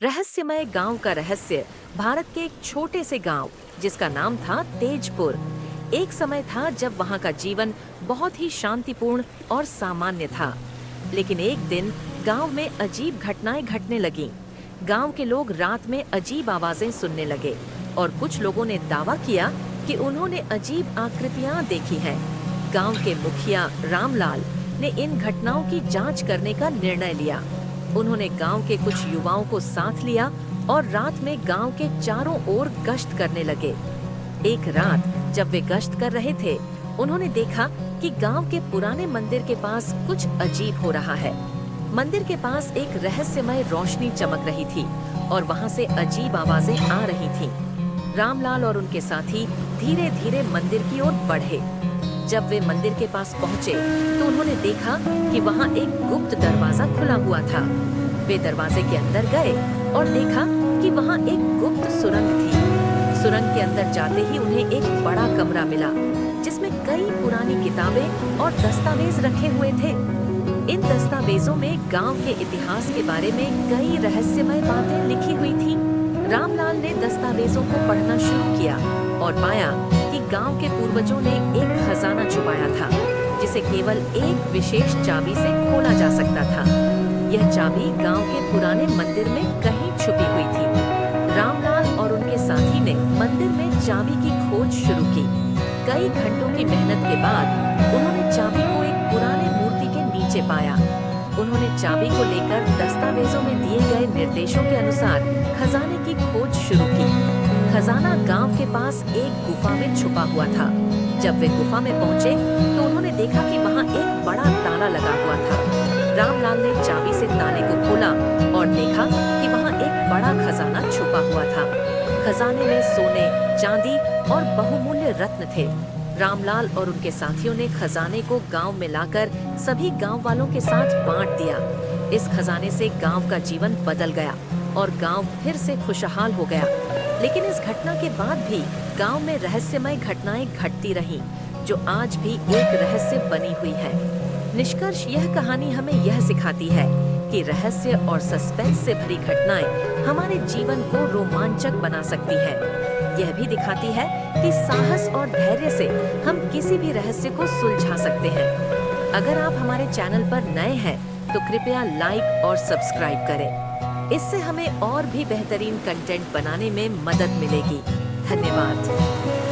रहस्यमय गांव का रहस्य। भारत के एक छोटे से गांव जिसका नाम था तेजपुर। एक समय था जब वहां का जीवन बहुत ही शांतिपूर्ण और सामान्य था। लेकिन एक दिन गांव में अजीब घटनाएं घटने लगीं। गांव के लोग रात में अजीब आवाजें सुनने लगे और कुछ लोगों ने दावा किया कि उन्होंने अजीब आकृतियां देखी हैं। गांव के मुखिया रामलाल ने इन घटनाओं की जांच करने का निर्णय लिया। उन्होंने गांव के कुछ युवाओं को साथ लिया और रात में गांव के चारों ओर गश्त करने लगे। एक रात जब वे गश्त कर रहे थे, उन्होंने देखा कि गांव के पुराने मंदिर के पास कुछ अजीब हो रहा है। मंदिर के पास एक रहस्यमय रोशनी चमक रही थी और वहां से अजीब आवाजें आ रही थीं। रामलाल और उनके साथी धीरे धीरे मंदिर की ओर बढ़े। जब वे मंदिर के पास पहुंचे तो उन्होंने देखा कि वहां एक गुप्त दरवाजा खुला हुआ था। वे दरवाजे के अंदर गए और देखा कि वहां एक गुप्त सुरंग थी। सुरंग के अंदर जाते ही उन्हें एक बड़ा कमरा मिला जिसमें कई पुरानी किताबें और दस्तावेज रखे हुए थे। इन दस्तावेजों में गांव के इतिहास के बारे में कई रहस्यमय बातें लिखी हुई थी। रामलाल ने दस्तावेजों को पढ़ना शुरू किया और पाया कि गांव के पूर्वजों ने एक खजाना छुपाया था जिसे केवल एक विशेष चाबी से खोला जा सकता था। यह चाबी गांव के पुराने मंदिर में कहीं छुपी हुई थी। रामलाल और उनके साथी ने मंदिर में चाबी की खोज शुरू की। कई घंटों की मेहनत के बाद उन्होंने चाबी को एक पुराने मूर्ति के नीचे पाया। उन्होंने चाबी को लेकर दस्तावेजों में दिए गए निर्देशों के अनुसार खजाने की खोज शुरू की। खजाना गांव के पास एक गुफा में छुपा हुआ था। जब वे गुफा में पहुंचे तो उन्होंने देखा कि वहां एक बड़ा ताला लगा हुआ था। रामलाल ने चाबी से ताले को खोला और देखा कि वहां एक बड़ा खजाना छुपा हुआ था। खजाने में सोने, चांदी और बहुमूल्य रत्न थे। रामलाल और उनके साथियों ने खजाने को गांव में लाकर सभी गांव वालों के साथ बांट दिया। इस खजाने से गांव का जीवन बदल गया और गांव फिर से खुशहाल हो गया। लेकिन इस घटना के बाद भी गांव में रहस्यमय घटनाएं घटती रहीं, जो आज भी एक रहस्य बनी हुई है। निष्कर्ष, यह कहानी हमें यह सिखाती है कि रहस्य और सस्पेंस से भरी घटनाएं हमारे जीवन को रोमांचक बना सकती है। यह भी दिखाती है कि साहस और धैर्य से हम किसी भी रहस्य को सुलझा सकते हैं। अगर आप हमारे चैनल पर नए हैं तो कृपया लाइक और सब्सक्राइब करें। इससे हमें और भी बेहतरीन कंटेंट बनाने में मदद मिलेगी। धन्यवाद।